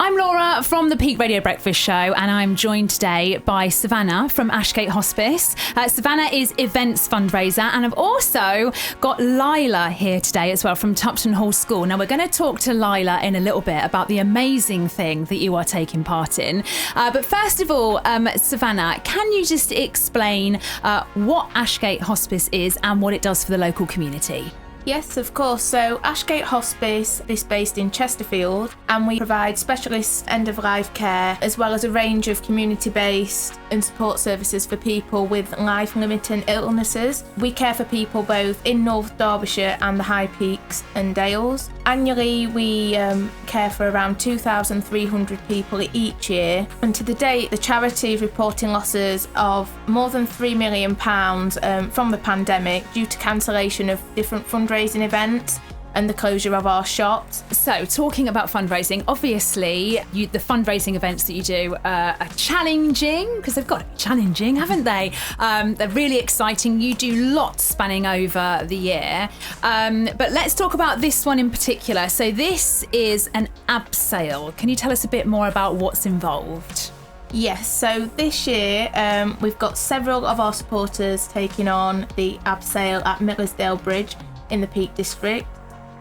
I'm Laura from the Peak Radio Breakfast Show, and I'm joined today by Savannah from Ashgate Hospice. Savannah is events fundraiser, and I've also got Lyla here today as well from Tupton Hall School. Now, we're going to talk to Lyla in a little bit about the amazing thing that you are taking part in. But first of all, Savannah, can you just explain what Ashgate Hospice is and what it does for the local community? Yes, of course. So Ashgate Hospice is based in Chesterfield, and we provide specialist end-of-life care as well as a range of community-based and support services for people with life-limiting illnesses. We care for people both in North Derbyshire and the High Peaks and Dales. Annually, we care for around 2,300 people each year, and to the date, the charity is reporting losses of more than £3 million from the pandemic due to cancellation of different fundraising events and the closure of our shops. So, talking about fundraising, obviously, the fundraising events that you do are challenging, because they've got to be challenging, haven't they? They're really exciting. You do lots spanning over the year. But let's talk about this one in particular. So this is an abseil. Can you tell us a bit more about what's involved? Yes, so this year we've got several of our supporters taking on the abseil at Millersdale Bridge in the Peak District.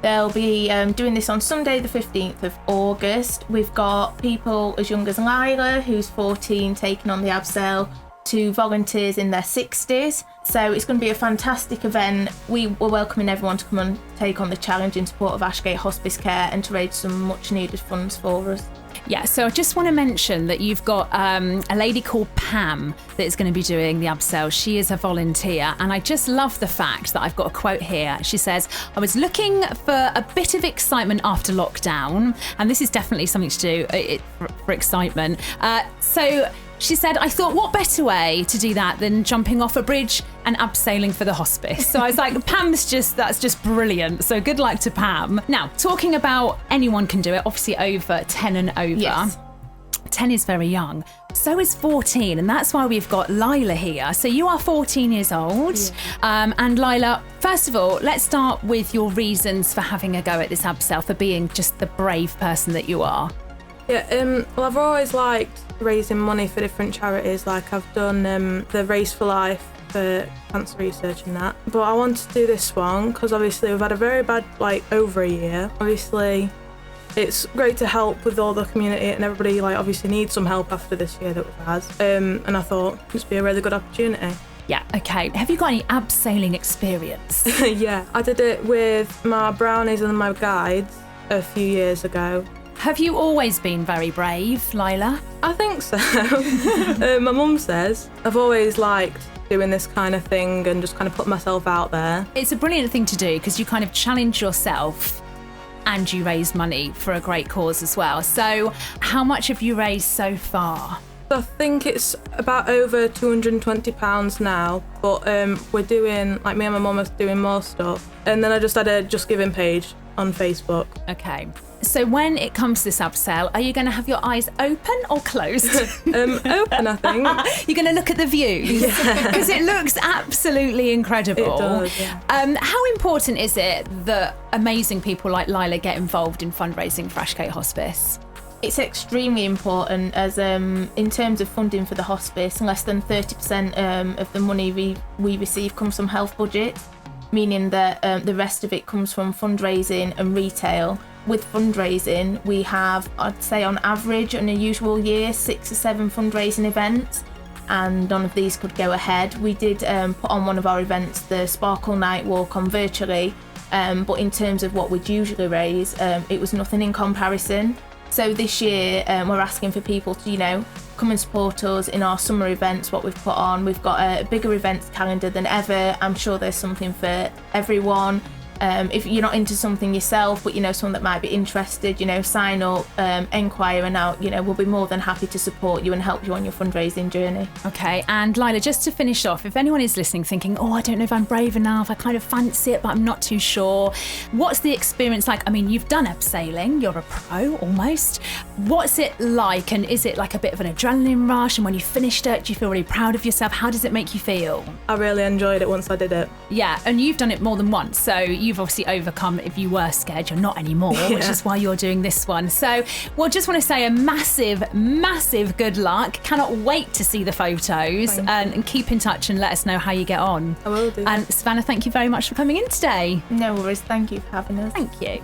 They'll be doing this on Sunday the 15th of August. We've got people as young as Lyla, who's 14, taking on the abseil, to volunteers in their 60s. So it's going to be a fantastic event. We're welcoming everyone to come and take on the challenge in support of Ashgate Hospice Care and to raise some much needed funds for us. Yeah, so I just want to mention that you've got a lady called Pam that is going to be doing the abseil. She is a volunteer, and I just love the fact that I've got a quote here. She says, "I was looking for a bit of excitement after lockdown," and this is definitely something to do for excitement. So she said, "I thought, what better way to do that than jumping off a bridge and abseiling for the hospice?" So I was like, that's just brilliant. So good luck to Pam. Now, talking about anyone can do it, obviously over 10 and over. Yes. 10 is very young. So is 14, and that's why we've got Lyla here. So you are 14 years old. Yeah. And Lyla, first of all, let's start with your reasons for having a go at this abseil, for being just the brave person that you are. Yeah, well, I've always liked raising money for different charities. Like, I've done the Race for Life for cancer research and that. But I wanted to do this one because obviously we've had a very bad, over a year. Obviously, it's great to help with all the community, and everybody, obviously needs some help after this year that we've had. And I thought this would be a really good opportunity. Yeah, okay. Have you got any abseiling experience? Yeah, I did it with my brownies and my guides a few years ago. Have you always been very brave, Lyla? I think so. My mum says I've always liked doing this kind of thing and just kind of put myself out there. It's a brilliant thing to do because you kind of challenge yourself and you raise money for a great cause as well. So how much have you raised so far? I think it's about over £220 now, but we're doing, me and my mum are doing more stuff. And then I just had a Just Giving page on Facebook. Okay. So when it comes to this abseil, are you going to have your eyes open or closed? Open, I think. You're going to look at the views? Yeah. Because it looks absolutely incredible. It does, yeah. How important is it that amazing people like Lyla get involved in fundraising for Ashgate Hospice? It's extremely important, as in terms of funding for the hospice, less than 30% of the money we receive comes from health budget, meaning that the rest of it comes from fundraising and retail. With fundraising, we have, I'd say on average, in a usual year, 6 or 7 fundraising events, and none of these could go ahead. We did put on one of our events, the Sparkle Night Walk, on virtually, but in terms of what we'd usually raise, it was nothing in comparison. So this year, we're asking for people to, come and support us in our summer events, what we've put on. We've got a bigger events calendar than ever. I'm sure there's something for everyone. If you're not into something yourself, but someone that might be interested, sign up, enquire, and out, we'll be more than happy to support you and help you on your fundraising journey. Okay, and Lyla, just to finish off, if anyone is listening thinking, I don't know if I'm brave enough, I kind of fancy it, but I'm not too sure, what's the experience like? I mean, you've done abseiling, you're a pro almost. What's it like, and is it like a bit of an adrenaline rush? And when you finished it, do you feel really proud of yourself? How does it make you feel? I really enjoyed it once I did it. Yeah, and you've done it more than once, so you've you've obviously overcome, if you were scared, you're not anymore, which is why you're doing this one. So we'll just want to say a massive good luck. Cannot wait to see the photos, and keep in touch and let us know how you get on. I will do. And Savannah, thank you very much for coming in today. No worries. Thank you for having us. Thank you.